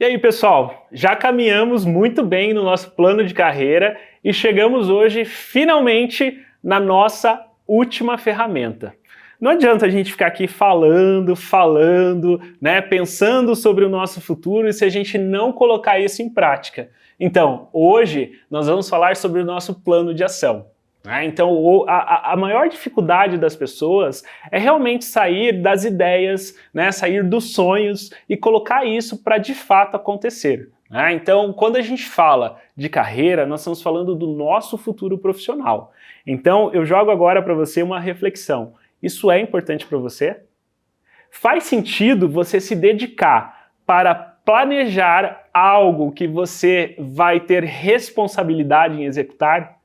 E aí, pessoal, já caminhamos muito bem no nosso plano de carreira e chegamos hoje, finalmente, na nossa última ferramenta. Não adianta a gente ficar aqui falando, né, pensando sobre o nosso futuro se a gente não colocar isso em prática. Então, hoje nós vamos falar sobre o nosso plano de ação. Então, a maior dificuldade das pessoas é realmente sair das ideias, né, sair dos sonhos e colocar isso para de fato acontecer. Então, quando a gente fala de carreira, nós estamos falando do nosso futuro profissional. Então, eu jogo agora para você uma reflexão. Isso é importante para você? Faz sentido você se dedicar para planejar algo que você vai ter responsabilidade em executar?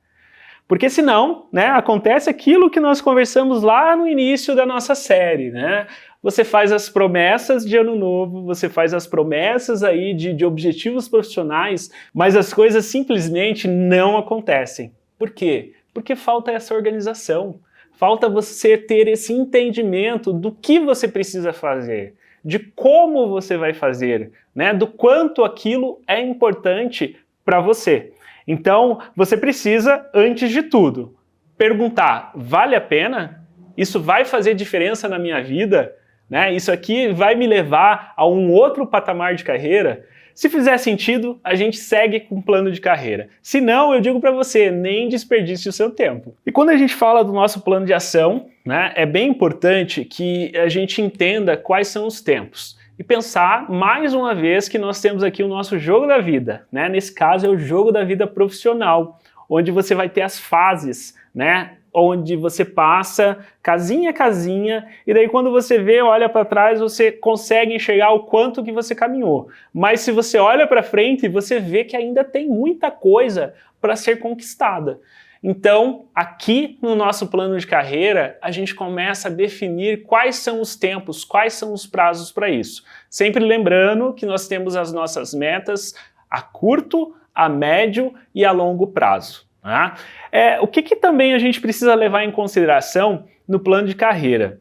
Porque senão, né, acontece aquilo que nós conversamos lá no início da nossa série, né? Você faz as promessas de ano novo, você faz as promessas aí de objetivos profissionais, mas as coisas simplesmente não acontecem. Por quê? Porque falta essa organização, falta você ter esse entendimento do que você precisa fazer, de como você vai fazer, né? Do quanto aquilo é importante para você. Então, você precisa, antes de tudo, perguntar, vale a pena? Isso vai fazer diferença na minha vida? Né? Isso aqui vai me levar a um outro patamar de carreira? Se fizer sentido, a gente segue com o plano de carreira. Se não, eu digo para você, nem desperdice o seu tempo. E quando a gente fala do nosso plano de ação, né, é bem importante que a gente entenda quais são os tempos. E pensar, mais uma vez, que nós temos aqui o nosso jogo da vida, né? Nesse caso é o jogo da vida profissional, onde você vai ter as fases, né? Onde você passa casinha a casinha, e daí quando você vê, olha para trás, você consegue enxergar o quanto que você caminhou. Mas se você olha para frente, você vê que ainda tem muita coisa para ser conquistada. Então, aqui no nosso plano de carreira, a gente começa a definir quais são os tempos, quais são os prazos para isso. Sempre lembrando que nós temos as nossas metas a curto, a médio e a longo prazo. Tá? O que também a gente precisa levar em consideração no plano de carreira?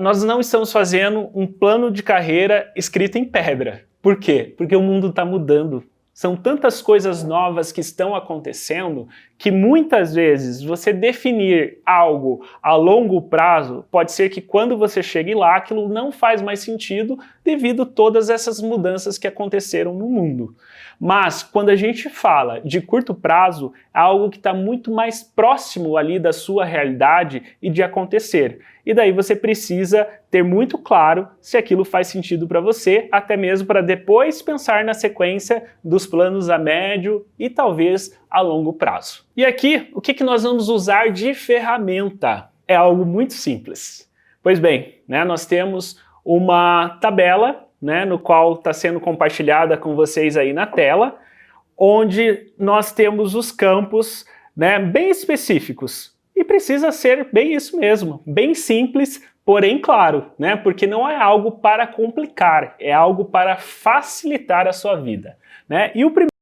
Nós não estamos fazendo um plano de carreira escrito em pedra. Por quê? Porque o mundo está mudando. São tantas coisas novas que estão acontecendo que muitas vezes você definir algo a longo prazo pode ser que quando você chegue lá aquilo não faz mais sentido devido a todas essas mudanças que aconteceram no mundo. Mas quando a gente fala de curto prazo, é algo que está muito mais próximo ali da sua realidade e de acontecer. E daí você precisa ter muito claro se aquilo faz sentido para você, até mesmo para depois pensar na sequência dos planos a médio e talvez a longo prazo. E aqui, o que nós vamos usar de ferramenta? É algo muito simples. Pois bem, né, nós temos uma tabela, né, no qual está sendo compartilhada com vocês aí na tela, onde nós temos os campos, né, bem específicos. E precisa ser bem isso mesmo, bem simples, porém claro, né, porque não é algo para complicar, é algo para facilitar a sua vida. Né? E o primeiro